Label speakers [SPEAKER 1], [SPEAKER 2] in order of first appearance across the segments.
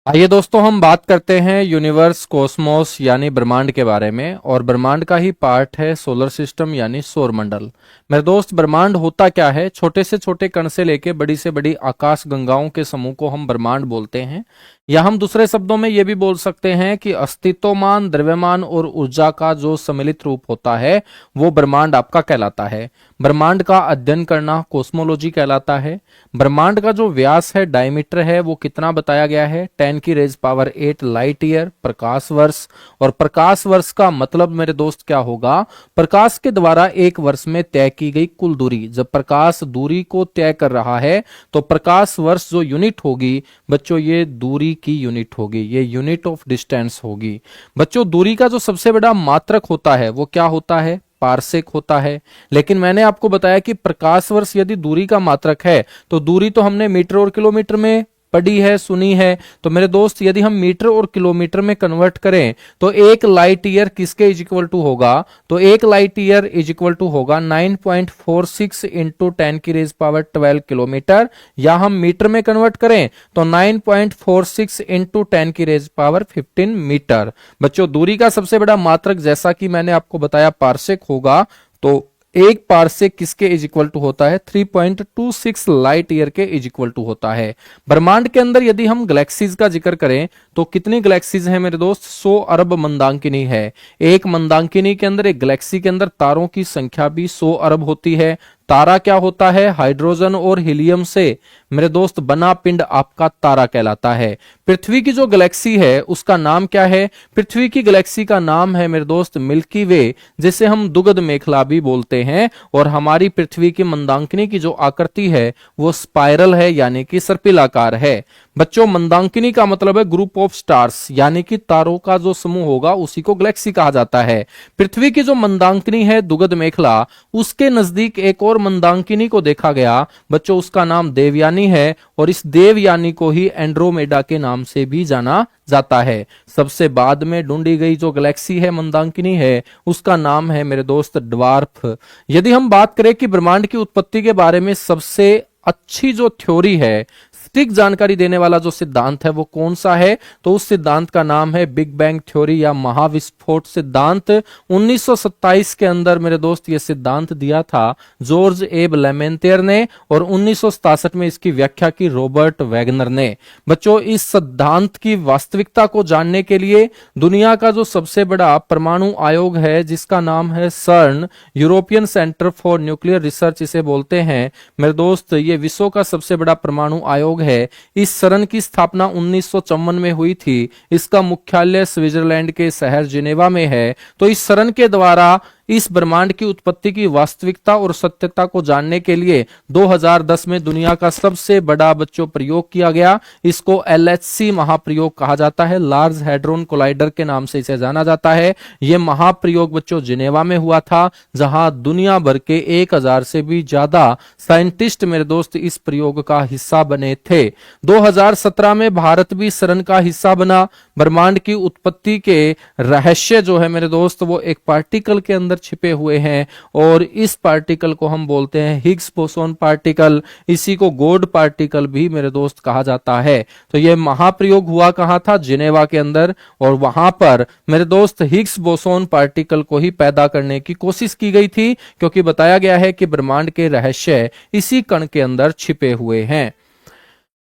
[SPEAKER 1] आइए दोस्तों, हम बात करते हैं यूनिवर्स कॉस्मोस यानी ब्रह्मांड के बारे में। और ब्रह्मांड का ही पार्ट है सोलर सिस्टम यानी सौरमंडल। मेरे दोस्त, ब्रह्मांड होता क्या है? छोटे से छोटे कण से लेके बड़ी से बड़ी आकाश गंगाओं के समूह को हम ब्रह्मांड बोलते हैं। या हम दूसरे शब्दों में ये भी बोल सकते हैं कि अस्तित्वमान, द्रव्यमान और ऊर्जा का जो सम्मिलित रूप होता है वो ब्रह्मांड आपका कहलाता है। ब्रह्मांड का अध्ययन करना कॉस्मोलॉजी कहलाता है। ब्रह्मांड का जो व्यास है, डायमीटर है, वो कितना बताया गया है? 10⁸ लाइट ईयर, प्रकाश वर्ष। और प्रकाश वर्ष का मतलब मेरे दोस्त क्या होगा? प्रकाश के द्वारा एक वर्ष में तय की गई कुल दूरी। जब प्रकाश दूरी को तय कर रहा है तो प्रकाश वर्ष जो यूनिट होगी बच्चों, ये दूरी की यूनिट होगी, ये यूनिट ऑफ डिस्टेंस होगी। बच्चों, दूरी का जो सबसे बड़ा मात्रक होता है वो क्या होता है? पारसेक होता है। लेकिन मैंने आपको बताया कि प्रकाश वर्ष यदि दूरी का मात्रक है तो दूरी तो हमने मीटर और किलोमीटर में पढ़ी है, सुनी है। तो मेरे दोस्त, यदि हम मीटर और किलोमीटर में कन्वर्ट करें तो एक लाइट ईयर किसके इज इक्वल टू होगा? तो एक light year is equal to होगा 9.46 इंटू 10⁻12 किलोमीटर। या हम मीटर में कन्वर्ट करें तो 9.46 इंटू 10⁻15 मीटर। बच्चों, दूरी का सबसे बड़ा मात्रक जैसा कि मैंने आपको बताया पारसेक होगा। तो एक पारसेक किसके इज इक्वल टू होता है? 3.26 लाइट ईयर के इज इक्वल टू होता है। ब्रह्मांड के अंदर यदि हम गैलेक्सीज का जिक्र करें तो कितनी गैलेक्सीज हैं मेरे दोस्त? 100 अरब मंदाकिनी है। एक मंदाकिनी के अंदर, एक गैलेक्सी के अंदर तारों की संख्या भी 100 अरब होती है। तारा क्या होता है? हाइड्रोजन और हीलियम से मेरे दोस्त बना पिंड आपका तारा कहलाता है। पृथ्वी की जो गैलेक्सी है उसका नाम क्या है? पृथ्वी की गैलेक्सी का नाम है मेरे दोस्त मिल्की वे, जिसे हम दुगध मेखला भी बोलते हैं। और हमारी पृथ्वी की मंदाकिनी की जो आकृति है वो स्पाइरल है, यानी कि सर्पिलाकार है। बच्चों, मंदाकिनी का मतलब है ग्रुप ऑफ स्टार्स, यानी कि तारों का जो समूह होगा उसी को गैलेक्सी कहा जाता है। पृथ्वी की जो मंदाकिनी है दुगध मेखला, उसके नजदीक एक और मंदाकिनी को देखा गया बच्चों, उसका नाम देवयानी है। और इस देवयानी को ही एंड्रोमेडा के नाम से भी जाना जाता है। सबसे बाद में ढूंढी गई जो गैलेक्सी है, मंदाकिनी है, उसका नाम है मेरे दोस्त ड्वार्फ। यदि हम बात करें कि ब्रह्मांड की उत्पत्ति के बारे में सबसे अच्छी जो थ्योरी है, सटीक जानकारी देने वाला जो सिद्धांत है वो कौन सा है? तो उस सिद्धांत का नाम है बिग बैंग थ्योरी या महाविस्फोट सिद्धांत। 1927 के अंदर मेरे दोस्त ये सिद्धांत दिया था जॉर्ज एब लेमेंटियर ने, और 1967 में इसकी व्याख्या की रॉबर्ट वैगनर ने। बच्चों, इस सिद्धांत की वास्तविकता को जानने के लिए दुनिया का जो सबसे बड़ा परमाणु आयोग है, जिसका नाम है सर्न, European centre for nuclear research इसे बोलते हैं मेरे दोस्त, ये विश्व का सबसे बड़ा परमाणु आयोग है। इस सरन की स्थापना 1954 में हुई थी। इसका मुख्यालय स्विट्जरलैंड के शहर जिनेवा में है। तो इस सरन के द्वारा इस ब्रह्मांड की उत्पत्ति की वास्तविकता और सत्यता को जानने के लिए 2010 में दुनिया का सबसे बड़ा बच्चों प्रयोग किया गया। इसको LHC महाप्रयोग कहा जाता है, लार्ज हैड्रोन कोलाइडर के नाम से इसे जाना जाता है। यह महाप्रयोग बच्चों जिनेवा में हुआ था, जहां दुनिया भर के 1000 से भी ज्यादा साइंटिस्ट मेरे दोस्त इस प्रयोग का हिस्सा बने थे। 2017 में भारत भी सरन का हिस्सा बना। ब्रह्मांड की उत्पत्ति के रहस्य जो है मेरे दोस्त वो एक पार्टिकल के अंदर छिपे हुए हैं, और इस पार्टिकल को हम बोलते हैं हिग्स बोसोन पार्टिकल। इसी को गॉड पार्टिकल भी मेरे दोस्त कहा जाता है। तो यह महाप्रयोग हुआ कहां था? जिनेवा के अंदर। और वहां पर मेरे दोस्त हिग्स बोसोन पार्टिकल को ही पैदा करने की कोशिश की गई थी, क्योंकि बताया गया है कि ब्रह्मांड के रहस्य इसी कण के अंदर छिपे हुए हैं।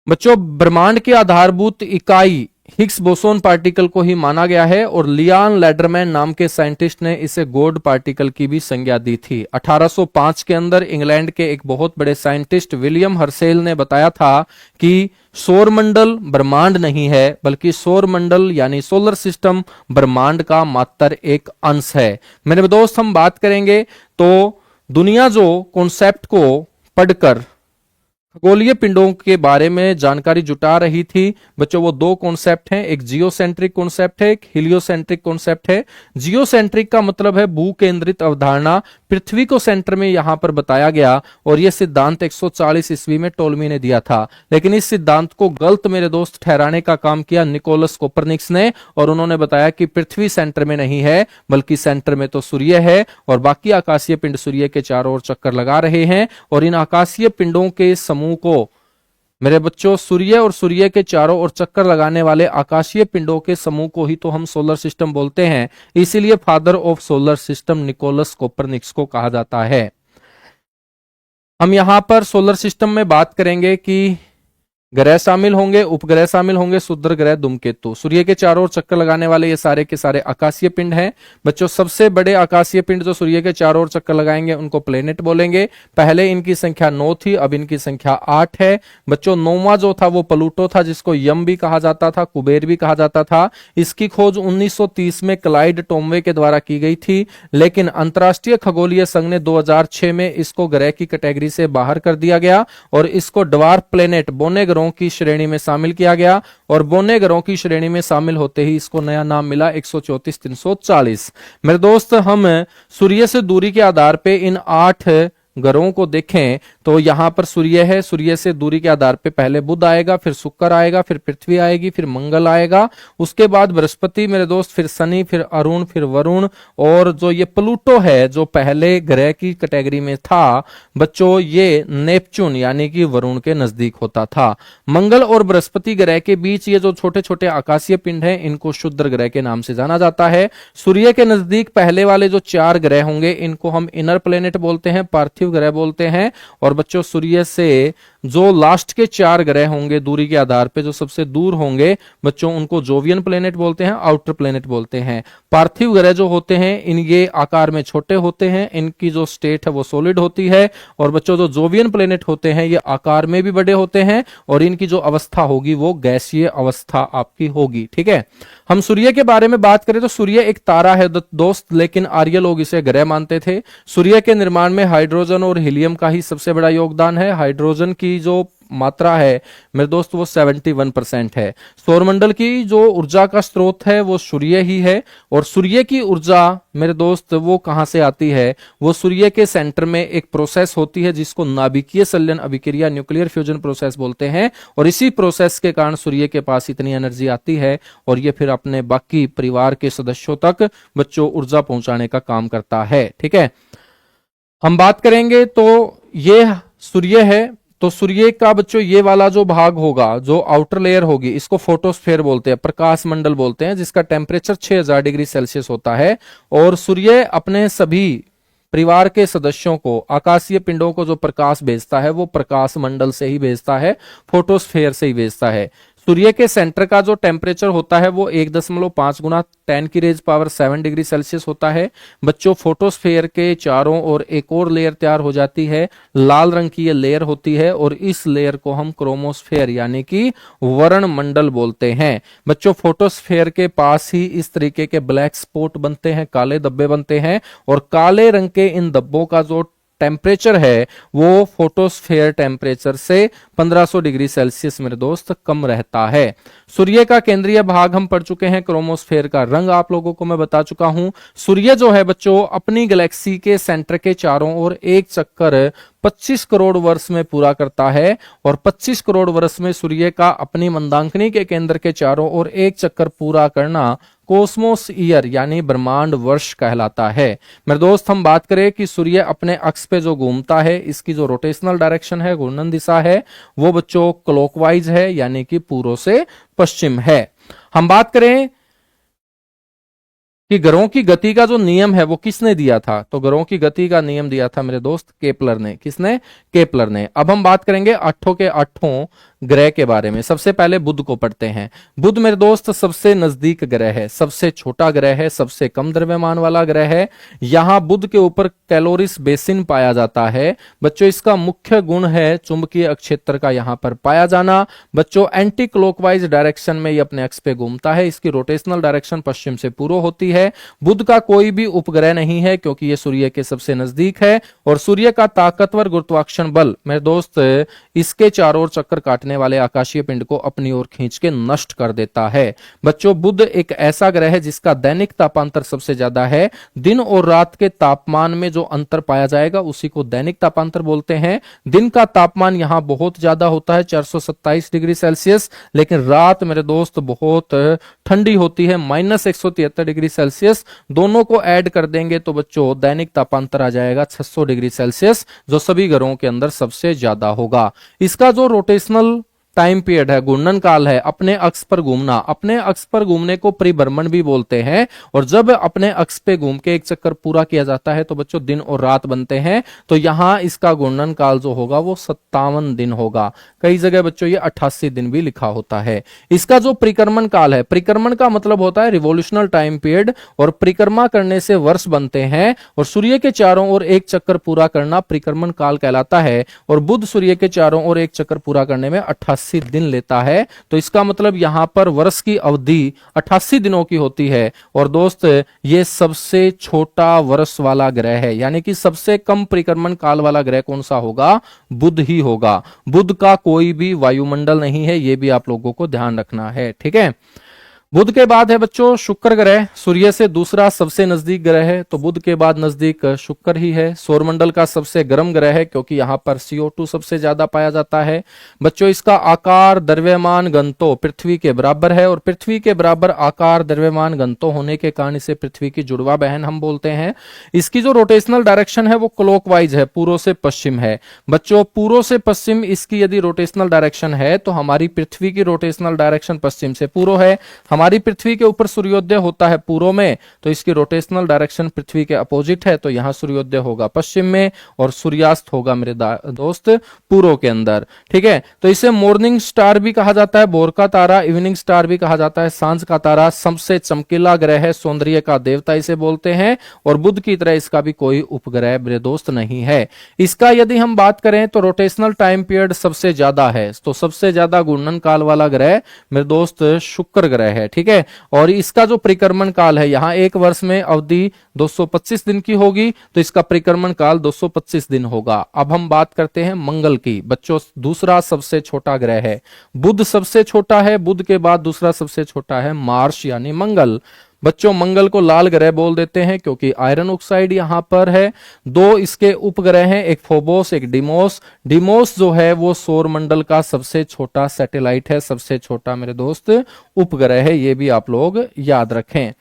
[SPEAKER 1] बच्चों, ब्रह्मांड की आधारभूत इकाई हिग्स बोसोन पार्टिकल को ही माना गया है, और लियान लेडरमैन नाम के साइंटिस्ट ने इसे गॉड पार्टिकल की भी संज्ञा दी थी। 1805 के अंदर इंग्लैंड के एक बहुत बड़े साइंटिस्ट विलियम हर्सेल ने बताया था कि सौरमंडल ब्रह्मांड नहीं है, बल्कि सौरमंडल यानी सोलर सिस्टम ब्रह्मांड का मात्र एक अंश है। मेरे दोस्त, हम बात करेंगे तो दुनिया जो कॉन्सेप्ट को पढ़कर खगोलीय पिंडों के बारे में जानकारी जुटा रही थी बच्चों, वो दो कॉन्सेप्ट हैं। एक जियोसेंट्रिक कॉन्सेप्ट है, एक हीलियोसेंट्रिक कॉन्सेप्ट है। जियोसेंट्रिक का मतलब है भू केंद्रित अवधारणा, पृथ्वी को सेंटर में यहां पर बताया गया। और यह सिद्धांत 140 ईस्वी में टोलमी ने दिया था। लेकिन इस सिद्धांत को गलत मेरे दोस्त ठहराने का काम किया निकोलस कोपरनिकस ने, और उन्होंने बताया कि पृथ्वी सेंटर में नहीं है, बल्कि सेंटर में तो सूर्य है, और बाकी आकाशीय पिंड सूर्य के चारों ओर चक्कर लगा रहे हैं। और इन आकाशीय पिंडों के समूह को मेरे बच्चों, सूर्य और सूर्य के चारों ओर चक्कर लगाने वाले आकाशीय पिंडों के समूह को ही तो हम सोलर सिस्टम बोलते हैं। इसीलिए father of solar system Nicholas Copernicus को कहा जाता है। हम यहां पर सोलर सिस्टम में बात करेंगे कि ग्रह शामिल होंगे, उपग्रह शामिल होंगे, क्षुद्र ग्रह, धूमकेतु। सूर्य के चारों ओर चक्कर लगाने वाले ये सारे के सारे आकाशीय पिंड हैं। बच्चों, सबसे बड़े आकाशीय पिंड जो सूर्य के चारों ओर चक्कर लगाएंगे उनको प्लेनेट बोलेंगे। पहले इनकी संख्या 9 थी, अब इनकी संख्या 8 है। बच्चों, 9वां जो था वो प्लूटो था, जिसको यम भी कहा जाता था, कुबेर भी कहा जाता था। इसकी खोज 1930 में क्लाइड टोमवे के द्वारा की गई थी, लेकिन अंतरराष्ट्रीय खगोलीय संघ ने 2006 में इसको ग्रह की कैटेगरी से बाहर कर दिया गया और इसको ड्वार्फ प्लेनेट, बोने ग्रहों की श्रेणी में शामिल किया गया। और बोने ग्रहों की श्रेणी में शामिल होते ही इसको नया नाम मिला 134-340। मेरे दोस्त, हम सूर्य से दूरी के आधार पे इन 8 ग्रहों को देखें तो यहां पर सूर्य है। सूर्य से दूरी के आधार पे पहले बुध आएगा, फिर शुक्र आएगा, फिर पृथ्वी आएगी, फिर मंगल आएगा, उसके बाद बृहस्पति मेरे दोस्त, फिर शनि, फिर अरुण, फिर वरुण, और जो ये प्लूटो है जो पहले ग्रह की कैटेगरी में था बच्चों, ये नेपच्यून यानी कि वरुण के नजदीक होता था। मंगल और बृहस्पति ग्रह के बीच ये जो छोटे छोटे आकाशीय पिंड हैं इनको क्षुद्र ग्रह के नाम से जाना जाता है। सूर्य के नजदीक पहले वाले जो 4 ग्रह होंगे इनको हम इनर प्लेनेट बोलते हैं, पार्थिव ग्रह बोलते हैं। और बच्चों, सूर्य से जो लास्ट के 4 ग्रह होंगे दूरी के आधार पे, जो सबसे दूर होंगे बच्चों, उनको जोवियन प्लेनेट बोलते हैं, आउटर प्लेनेट बोलते हैं। पार्थिव ग्रह जो होते हैं इन ये आकार में छोटे होते हैं, इनकी जो स्टेट है वो सॉलिड होती है। और बच्चों, जो जोवियन प्लेनेट होते हैं ये आकार में भी बड़े होते हैं और इनकी जो अवस्था होगी वो गैसीय अवस्था आपकी होगी। ठीक है, हम सूर्य के बारे में बात करें तो सूर्य एक तारा है दोस्त, लेकिन आर्य लोग इसे ग्रह मानते थे। सूर्य के निर्माण में हाइड्रोजन और हीलियम का ही सबसे बड़ा योगदान है। हाइड्रोजन की जो मात्रा है मेरे दोस्त वो 71% है। सौरमंडल की जो ऊर्जा का स्रोत है वो सूर्य ही है। और सूर्य की ऊर्जा मेरे दोस्त वो कहां से आती है? वो सूर्य के सेंटर में एक प्रोसेस होती है जिसको नाभिकीय संलयन अभिक्रिया, न्यूक्लियर फ्यूजन प्रोसेस बोलते हैं। और इसी प्रोसेस के कारण सूर्य के पास इतनी एनर्जी आती है और ये फिर अपने बाकी परिवार के सदस्यों तक बच्चों ऊर्जा पहुंचाने का काम करता है। ठीक है, हम बात करेंगे तो ये सूर्य है, तो सूर्य का बच्चों ये वाला जो भाग होगा, जो आउटर लेयर होगी, इसको फोटोस्फेयर बोलते हैं, प्रकाश मंडल बोलते हैं, जिसका टेम्परेचर 6000 डिग्री सेल्सियस होता है। और सूर्य अपने सभी परिवार के सदस्यों को, आकाशीय पिंडों को जो प्रकाश भेजता है वो प्रकाश मंडल से ही भेजता है, फोटोस्फेयर से ही भेजता है। सूर्य के सेंटर का जो टेम्परेचर होता है वो 1.5 गुना 10⁻⁷ डिग्री सेल्सियस होता है। बच्चों, फोटोस्फेयर के चारों ओर एक और लेयर तैयार हो जाती है, लाल रंग की ये लेयर होती है और इस लेयर को हम क्रोमोस्फेयर यानी कि वर्ण मंडल बोलते हैं। बच्चों, फोटोस्फेयर के पास ही इस तरीके के ब्लैक स्पॉट बनते हैं, काले धब्बे बनते हैं, और काले रंग के इन धब्बों का जो टेम्परेचर है वो फोटोस्फेयर टेम्परेचर से 1500 डिग्री सेल्सियस मेरे दोस्त कम रहता है। सूर्य का केंद्रीय भाग हम पढ़ चुके हैं, क्रोमोस्फेयर का रंग आप लोगों को मैं बता चुका हूं। सूर्य जो है बच्चों अपनी गैलेक्सी के सेंटर के चारों ओर एक चक्कर 25 करोड़ वर्ष में पूरा करता है। और 25 करोड़ वर्ष में सूर्य का अपनी मंदाकिनी के केंद्र के चारों ओर एक चक्कर पूरा करना कोस्मोस ईयर यानी ब्रह्मांड वर्ष कहलाता है। मेरे दोस्त, हम बात करें कि सूर्य अपने अक्ष पे जो घूमता है, इसकी जो रोटेशनल डायरेक्शन है, घूर्णन दिशा है, वो बच्चों क्लॉकवाइज है यानी कि पूर्व से पश्चिम है। हम बात करें कि ग्रहों की गति का जो नियम है वो किसने दिया था, तो ग्रहों की गति का नियम दिया था मेरे दोस्त केपलर ने। किसने? केपलर ने। अब हम बात करेंगे आठों के आठों ग्रह के बारे में। सबसे पहले बुध को पढ़ते हैं। बुध मेरे दोस्त सबसे नजदीक ग्रह है, सबसे छोटा ग्रह है, सबसे कम द्रव्यमान वाला ग्रह है। यहां बुध के ऊपर कैलोरिस बेसिन पाया जाता है। बच्चों, इसका मुख्य गुण है चुंबकीय अक्षेत्र का यहां पर पाया जाना। बच्चों, एंटी क्लॉकवाइज डायरेक्शन में ये अपने अक्ष पे घूमता है, इसकी रोटेशनल डायरेक्शन पश्चिम से पूर्व होती है। बुध का कोई भी उपग्रह नहीं है क्योंकि ये सूर्य के सबसे नजदीक है। और सूर्य का ताकतवर गुरुत्वाकर्षण बल मेरे दोस्त इसके चारों ओर चक्कर काटने वाले आकाशीय पिंड को अपनी ओर खींच के नष्ट कर देता है। बच्चों, बुध एक ऐसा ग्रह है जिसका दैनिक तापांतर सबसे ज्यादा है। दिन और रात के तापमान में जो अंतर पाया जाएगा उसी को दैनिक तापांतर बोलते हैं। दिन का तापमान यहां बहुत ज्यादा होता है 427 डिग्री सेल्सियस, लेकिन रात मेरे दोस्त बहुत ठंडी होती है -173 डिग्री सेल्सियस। दोनों को ऐड कर देंगे तो बच्चों दैनिक तापांतर आ जाएगा 600 डिग्री सेल्सियस, जो सभी ग्रहों के अंदर सबसे ज्यादा होगा। इसका जो रोटेशनल टाइम पीरियड है, घूर्णन काल है, अपने अक्ष पर घूमना। अपने अक्ष पर घूमने को परिभ्रमण भी बोलते हैं। और जब अपने अक्ष पे घूम के एक चक्कर पूरा किया जाता है तो बच्चों दिन और रात बनते हैं। तो यहां इसका घूर्णन काल जो होगा वो 57 दिन होगा। कई जगह बच्चों ये 88 दिन भी लिखा होता है। इसका जो परिक्रमण काल है, परिक्रमण का मतलब होता है रिवोल्यूशनल टाइम पीरियड, और परिक्रमा करने से वर्ष बनते हैं। और सूर्य के चारों ओर एक चक्कर पूरा करना परिक्रमण काल कहलाता है। और बुध सूर्य के चारों ओर एक चक्कर पूरा करने में 88 दिन लेता है। तो इसका मतलब यहां पर वर्ष की अवधि 88 दिनों की होती है। और दोस्त ये सबसे छोटा वर्ष वाला ग्रह है, यानी कि सबसे कम परिक्रमण काल वाला ग्रह कौन सा होगा? बुध ही होगा। बुध का कोई भी वायुमंडल नहीं है, यह भी आप लोगों को ध्यान रखना है। ठीक है। बुध के बाद है बच्चों शुक्र ग्रह। सूर्य से दूसरा सबसे नजदीक ग्रह है, तो बुध के बाद नजदीक शुक्र ही है। सौरमंडल का सबसे गर्म ग्रह है क्योंकि यहां पर CO2 सबसे ज्यादा पाया जाता है। बच्चों इसका आकार द्रव्यमान घनत्व पृथ्वी के बराबर है, और पृथ्वी के बराबर आकार द्रव्यमान घनत्व होने के कारण इसे पृथ्वी की जुड़वा बहन हम बोलते हैं। इसकी जो रोटेशनल डायरेक्शन है वो क्लॉकवाइज है, पूर्व से पश्चिम है। बच्चों पूर्व से पश्चिम इसकी यदि रोटेशनल डायरेक्शन है तो हमारी पृथ्वी की रोटेशनल डायरेक्शन पश्चिम से पूर्व है। हमारी पृथ्वी के ऊपर सूर्योदय होता है पूर्व में, तो इसकी रोटेशनल डायरेक्शन पृथ्वी के अपोजिट है, तो यहां सूर्योदय होगा पश्चिम में और सूर्यास्त होगा मेरे दोस्त पूर्व के अंदर। ठीक है। तो इसे मॉर्निंग स्टार भी कहा जाता है, भोर का तारा, इवनिंग स्टार भी कहा जाता है, सांझ का तारा। सबसे चमकीला ग्रह है, सौंदर्य का देवता इसे बोलते हैं। और बुध की तरह इसका भी कोई उपग्रह मेरे दोस्त नहीं है। इसका यदि हम बात करें तो रोटेशनल टाइम पीरियड सबसे ज्यादा है, तो सबसे ज्यादा घूर्णन काल वाला ग्रह मेरे दोस्त शुक्र ग्रह है। ठीक है। और इसका जो परिक्रमण काल है, यहां एक वर्ष में अवधि 225 दिन की होगी, तो इसका परिक्रमण काल 225 दिन होगा। अब हम बात करते हैं मंगल की। बच्चों दूसरा सबसे छोटा ग्रह है, बुध सबसे छोटा है, बुध के बाद दूसरा सबसे छोटा है मार्स यानी मंगल। बच्चों मंगल को लाल ग्रह बोल देते हैं क्योंकि आयरन ऑक्साइड यहां पर है। दो इसके उपग्रह हैं, एक फोबोस एक डिमोस। डिमोस जो है वो सौर मंडल का सबसे छोटा सैटेलाइट है, सबसे छोटा मेरे दोस्त उपग्रह है, ये भी आप लोग याद रखें।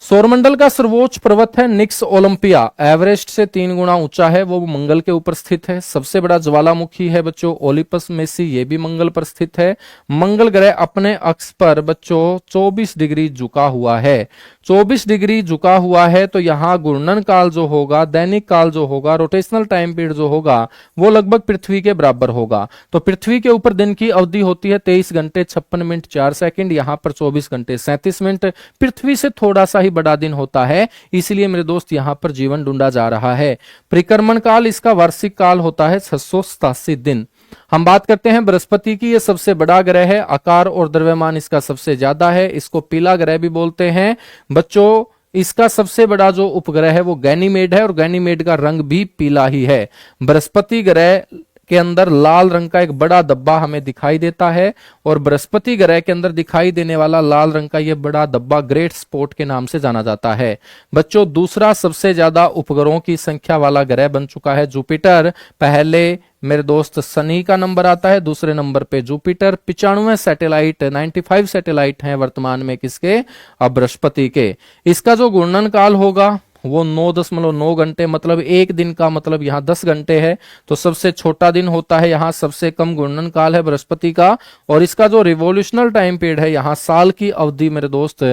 [SPEAKER 1] सौरमंडल का सर्वोच्च पर्वत है निक्स ओलंपिया, एवरेस्ट से 3 गुना ऊंचा है, वो मंगल के ऊपर स्थित है। सबसे बड़ा ज्वालामुखी है बच्चों ओलिपस मेसी, ये भी मंगल पर स्थित है। मंगल ग्रह अपने अक्ष पर बच्चों 24 डिग्री झुका हुआ है। 24 डिग्री झुका हुआ है, तो यहां घूर्णन काल जो होगा, दैनिक काल जो होगा, रोटेशनल टाइम पीरियड जो होगा वो लगभग पृथ्वी के बराबर होगा। तो पृथ्वी के ऊपर दिन की अवधि होती है 23 घंटे 56 मिनट 4 सेकंड, यहां पर 24 घंटे 37 मिनट। पृथ्वी से थोड़ा सा बड़ा दिन होता है, इसलिए मेरे दोस्त यहां पर जीवन ढूंढा जा रहा है। परिक्रमण काल इसका वार्षिक काल होता है 687 दिन। हम बात करते हैं बृहस्पति की, यह सबसे बड़ा ग्रह है, आकार और द्रव्यमान इसका सबसे ज्यादा है, इसको पीला ग्रह भी बोलते हैं। बच्चों इसका सबसे बड़ा जो उपग्रह है वो गैनीमेड है, और गैनीमेड का रंग भी पीला ही है। बृहस्पति ग्रह के अंदर लाल रंग का एक बड़ा धब्बा हमें दिखाई देता है, और बृहस्पति ग्रह के अंदर दिखाई देने वाला लाल रंग का यह बड़ा धब्बा ग्रेट स्पॉट के नाम से जाना जाता है। बच्चों दूसरा सबसे ज्यादा उपग्रहों की संख्या वाला ग्रह बन चुका है जुपिटर। पहले मेरे दोस्त शनि का नंबर आता है, दूसरे नंबर पे जुपिटर। 95 सैटेलाइट 95 सैटेलाइट हैं वर्तमान में किसके? अब बृहस्पति के। इसका जो घूर्णन काल होगा वो 9.9 घंटे, मतलब एक दिन का मतलब यहाँ 10 घंटे है, तो सबसे छोटा दिन होता है यहाँ, सबसे कम घूर्णन काल है बृहस्पति का। और इसका जो रिवोल्यूशनल टाइम पीरियड है, यहाँ साल की अवधि मेरे दोस्त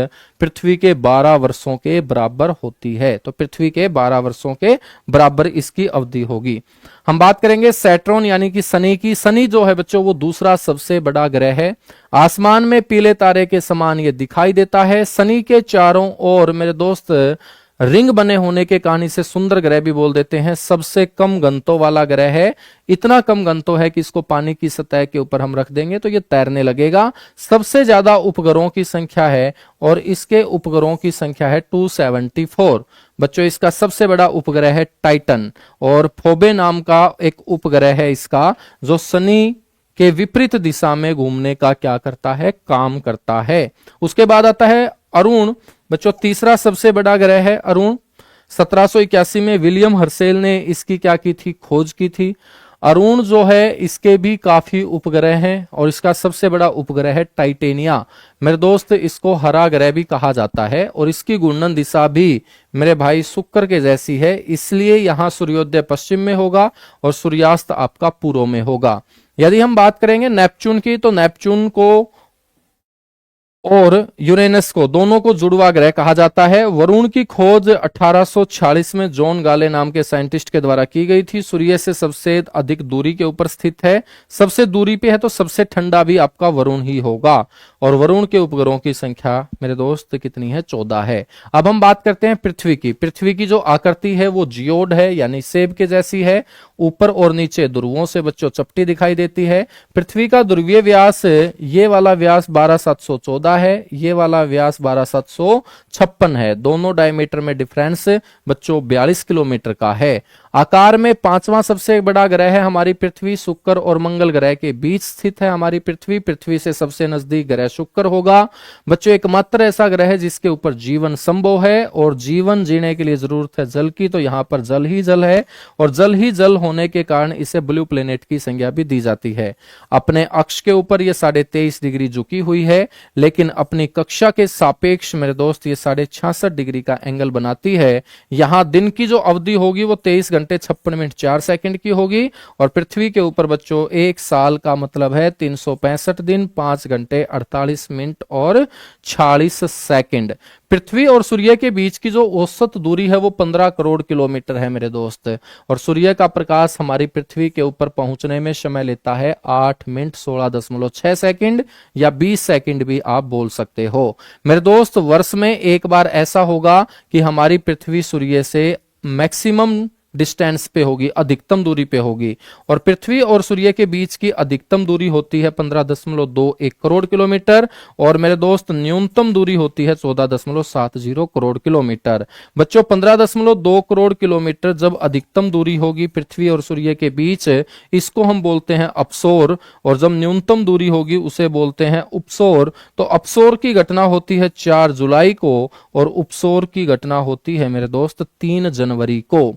[SPEAKER 1] पृथ्वी के 12 वर्षों के बराबर होती है। तो पृथ्वी के 12 वर्षों के बराबर इसकी अवधि होगी। हम बात करेंगे सैटर्न यानी कि शनि की। शनि जो है बच्चों वो दूसरा सबसे बड़ा ग्रह है, आसमान में पीले तारे के समान ये दिखाई देता है। शनि के चारों ओर मेरे दोस्त रिंग बने होने के कारण इसे सुंदर ग्रह भी बोल देते हैं। सबसे कम घनत्व वाला ग्रह है, इतना कम घनत्व है कि इसको पानी की सतह के ऊपर हम रख देंगे तो ये तैरने लगेगा। सबसे ज्यादा उपग्रहों की संख्या है, और इसके उपग्रहों की संख्या है 274। बच्चों इसका सबसे बड़ा उपग्रह है टाइटन, और फोबे नाम का एक उपग्रह है इसका, जो शनि के विपरीत दिशा में घूमने का क्या करता है? काम करता है। उसके बाद आता है अरुण। बच्चों तीसरा सबसे बड़ा ग्रह है अरुण। 1781 में विलियम हर्शेल ने इसकी क्या की थी? खोज की थी। अरुण जो है इसके भी काफी उपग्रह हैं, और इसका सबसे बड़ा उपग्रह है टाइटेनिया। मेरे दोस्त इसको हरा ग्रह भी कहा जाता है, और इसकी घूर्णन दिशा भी मेरे भाई शुक्र के जैसी है, इसलिए यहां सूर्योदय पश्चिम में होगा और सूर्यास्त आपका पूर्व में होगा। यदि हम बात करेंगे नेपच्यून की, तो नेपच्यून को और यूरेनस को, दोनों को जुड़वा ग्रह कहा जाता है। वरुण की खोज 1846 में जॉन गाले नाम के साइंटिस्ट के द्वारा की गई थी। सूर्य से सबसे अधिक दूरी के ऊपर स्थित है, सबसे दूरी पे है, तो सबसे ठंडा भी आपका वरुण ही होगा। और वरुण के उपग्रहों की संख्या मेरे दोस्त कितनी है? 14 है। अब हम बात करते हैं पृथ्वी की। पृथ्वी की जो आकृति है वो जियोड है, यानी सेब के जैसी है। ऊपर और नीचे ध्रुवों से बच्चों चपटी दिखाई देती है। पृथ्वी का ध्रुवीय व्यास, ये वाला व्यास 12,714 है, ये वाला व्यास 12,756 है। दोनों डायमीटर में डिफरेंस बच्चों 42 किलोमीटर का है। आकार में पांचवां सबसे बड़ा ग्रह है हमारी पृथ्वी। शुक्र और मंगल ग्रह के बीच स्थित है हमारी पृथ्वी। पृथ्वी से सबसे नजदीक ग्रह शुक्र होगा। बच्चों एकमात्र ऐसा ग्रह है जिसके ऊपर जीवन संभव है, और जीवन जीने के लिए जरूरत है जल की, तो यहां पर जल ही जल है, और जल ही जल होने के कारण इसे ब्लू प्लेनेट की संज्ञा भी दी जाती है। अपने अक्ष के ऊपर यह 23.5 डिग्री झुकी हुई है, लेकिन अपनी कक्षा के सापेक्ष मेरे दोस्त ये 66.5 डिग्री का एंगल बनाती है। यहां दिन की जो अवधि होगी वो 23 घंटे 56 मिनट 4 सेकंड की होगी, और पृथ्वी के ऊपर बच्चों एक साल का मतलब है 365 दिन 5 घंटे 48 मिनट और 46 सेकंड। पृथ्वी और सूर्य के बीच की जो औसत दूरी है वो 15 करोड़ किलोमीटर है मेरे दोस्त, और सूर्य का प्रकाश हमारी पृथ्वी के ऊपर पहुंचने में समय लेता है 8 मिनट 16.6 सेकंड, या 20 सेकंड भी आप बोल सकते हो। मेरे दोस्त वर्ष में एक बार ऐसा होगा कि हमारी पृथ्वी सूर्य से मैक्सिमम डिस्टेंस पे होगी, अधिकतम दूरी पे होगी, और पृथ्वी और सूर्य के बीच की अधिकतम दूरी होती है 15.21 करोड़ किलोमीटर, और मेरे दोस्त न्यूनतम दूरी होती है 14.70 करोड़ किलोमीटर। बच्चों 15.2 करोड़ किलोमीटर जब अधिकतम दूरी होगी पृथ्वी और सूर्य के बीच, इसको हम बोलते हैं अपसोर, और जब न्यूनतम दूरी होगी उसे बोलते हैं उपसोर। तो अपसोर की घटना होती है 4 जुलाई को, और उपसोर की घटना होती है मेरे दोस्त 3 जनवरी को।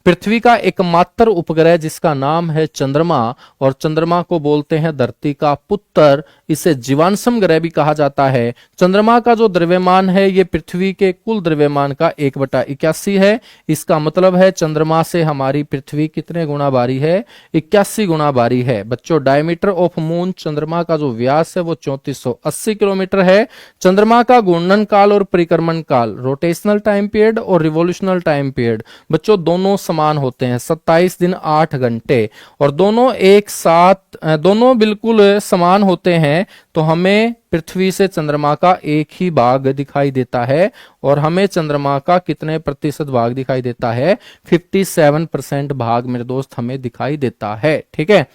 [SPEAKER 1] पृथ्वी का एकमात्र उपग्रह जिसका नाम है चंद्रमा, और चंद्रमा को बोलते हैं धरती का पुत्र, इसे जीवाश्म ग्रह भी कहा जाता है। चंद्रमा का जो द्रव्यमान है ये पृथ्वी के कुल द्रव्यमान का 1/81 है। इसका मतलब है चंद्रमा से हमारी पृथ्वी कितने गुना भारी है? 81 गुना भारी है। बच्चों डायमीटर ऑफ मून, चंद्रमा का जो व्यास है वो 3480 किलोमीटर है। चंद्रमा का घूर्णन काल और परिक्रमण काल, रोटेशनल टाइम पीरियड और रिवोल्यूशनल टाइम पीरियड, बच्चों दोनों समान होते हैं, 27 दिन 8 घंटे, और दोनों एक साथ, दोनों बिल्कुल समान होते हैं। तो हमें पृथ्वी से चंद्रमा का एक ही भाग दिखाई देता है, और हमें चंद्रमा का कितने प्रतिशत भाग दिखाई देता है? 57% भाग मेरे दोस्त हमें दिखाई देता है। ठीक है,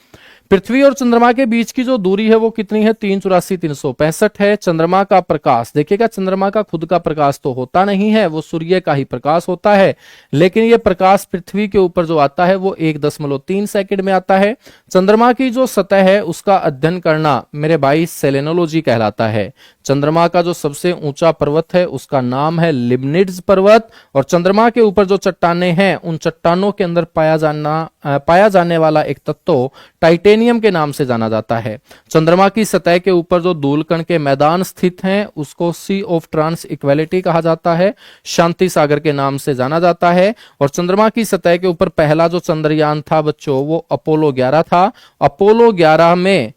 [SPEAKER 1] पृथ्वी और चंद्रमा के बीच की जो दूरी है वो कितनी है? 384,365 है। चंद्रमा का प्रकाश देखिएगा, चंद्रमा का खुद का प्रकाश तो होता नहीं है, वो सूर्य का ही प्रकाश होता है, लेकिन ये प्रकाश पृथ्वी के ऊपर जो आता है वो 1.3 सेकंड में आता है। चंद्रमा की जो सतह है उसका अध्ययन करना मेरे भाई सेलेनोलॉजी कहलाता है। चंद्रमा का जो सबसे ऊंचा पर्वत है उसका नाम है लिबनिट्ज पर्वत, और चंद्रमा के ऊपर जो चट्टानें हैं उन चट्टानों के अंदर पाया जाने वाला एक तत्व टाइटेनियम के नाम से जाना जाता है। चंद्रमा की सतह के ऊपर जो धूलकण के मैदान स्थित हैं उसको सी ऑफ ट्रांस इक्वेलिटी कहा जाता है, शांति सागर के नाम से जाना जाता है। और चंद्रमा की सतह के ऊपर पहला जो चंद्रयान था बच्चों वो अपोलो 11 था। अपोलो 11 में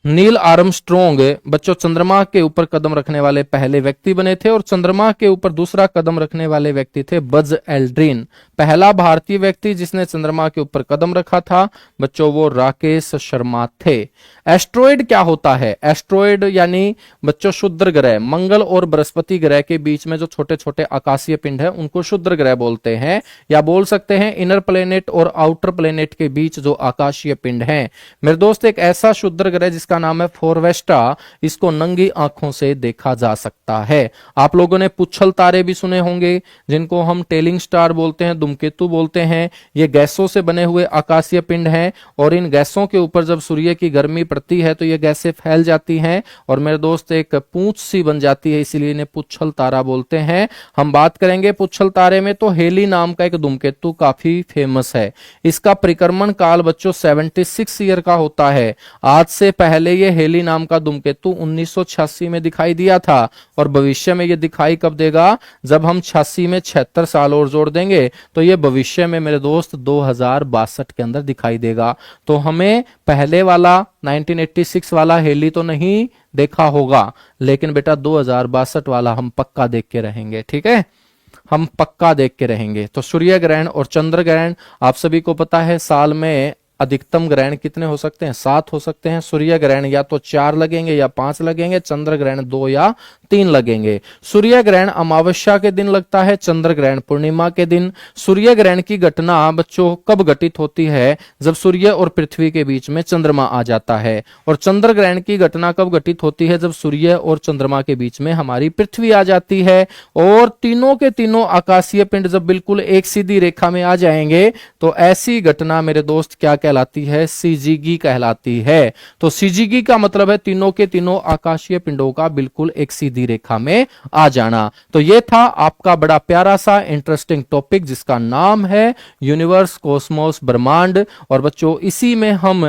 [SPEAKER 1] नील आर्मस्ट्रोंग बच्चों चंद्रमा के ऊपर कदम रखने वाले पहले व्यक्ति बने थे, और चंद्रमा के ऊपर दूसरा कदम रखने वाले व्यक्ति थे बज एल्ड्रिन। पहला भारतीय व्यक्ति जिसने चंद्रमा के ऊपर कदम रखा था बच्चों वो राकेश शर्मा थे। एस्ट्रॉयड क्या होता है? एस्ट्रॉयड यानी बच्चों क्षुद्र ग्रह, मंगल और बृहस्पति ग्रह के बीच में जो छोटे छोटे आकाशीय पिंड है उनको क्षुद्र ग्रह बोलते हैं, या बोल सकते हैं इनर प्लेनेट और आउटर प्लेनेट के बीच जो आकाशीय पिंड है। मेरे दोस्त एक ऐसा क्षुद्र ग्रह जिसका नाम है फोरवेस्टा, इसको नंगी आंखों से देखा जा सकता है। आप लोगों ने पुच्छल तारे भी सुने होंगे जिनको हम टेलिंग स्टार बोलते हैं, धूमकेतु बोलते हैं। ये गैसों से बने हुए आकाशीय पिंड हैं, और इन गैसों के ऊपर जब सूर्य की गर्मी पड़ती है तो ये गैसें फैल जाती हैं, और मेरे दोस्त एक पूंछ सी बन जाती है, इसीलिए इन्हें पुच्छल तारा बोलते हैं। हम बात करेंगे पुच्छल तारे में तो हेली नाम का एक धूमकेतु काफी फेमस है। इसका परिक्रमण काल बच्चों 76 ईयर का होता है। आज से पहले पहले ये हेली नाम का धूमकेतु 1986 में दिखाई दिया था और भविष्य में ये दिखाई कब देगा, जब हम 86 में 76 साल और जोड़ देंगे तो ये भविष्य में मेरे दोस्त 2062 के अंदर दिखाई देगा। तो हमें पहले वाला 1986 वाला हेली तो नहीं देखा होगा, लेकिन बेटा 2062 वाला हम पक्का देख के रहेंगे, ठीक है, हम पक्का देख के रहेंगे। तो सूर्य ग्रहण और चंद्र ग्रहण आप सभी को पता है साल में अधिकतम ग्रहण कितने हो सकते हैं, 7 हो सकते हैं। सूर्य ग्रहण या तो 4 लगेंगे या 5 लगेंगे, चंद्र ग्रहण 2 या 3 लगेंगे। सूर्य ग्रहण अमावस्या के दिन लगता है, चंद्र ग्रहण पूर्णिमा के दिन। सूर्य ग्रहण की घटना बच्चों कब घटित होती है, जब सूर्य और पृथ्वी के बीच में चंद्रमा आ जाता है। और चंद्र ग्रहण की घटना कब घटित होती है, जब सूर्य और चंद्रमा के बीच में हमारी पृथ्वी आ जाती है। और तीनों के तीनों आकाशीय पिंड जब बिल्कुल एक सीधी रेखा में आ जाएंगे तो ऐसी घटना मेरे दोस्त क्या कहलाती है, सीजीगी कहलाती है। तो सीजीगी का मतलब है तीनों के तीनों आकाशीय पिंडों का बिल्कुल एक सीधी रेखा में आ जाना। तो ये था आपका बड़ा प्यारा सा इंटरेस्टिंग टॉपिक जिसका नाम है यूनिवर्स, कॉस्मोस, ब्रह्मांड। और बच्चों इसी में हम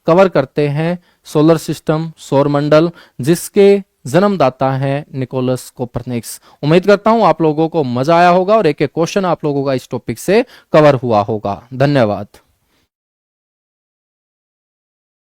[SPEAKER 1] कवर करते हैं सोलर सिस्टम, सौरमंडल, जिसके जन्मदाता है निकोलस कोपरनिकस। उम्मीद करता हूं आप लोगों को मजा आया होगा और एक एक क्वेश्चन आप लोगों का इस टॉपिक से कवर हुआ होगा। धन्यवाद।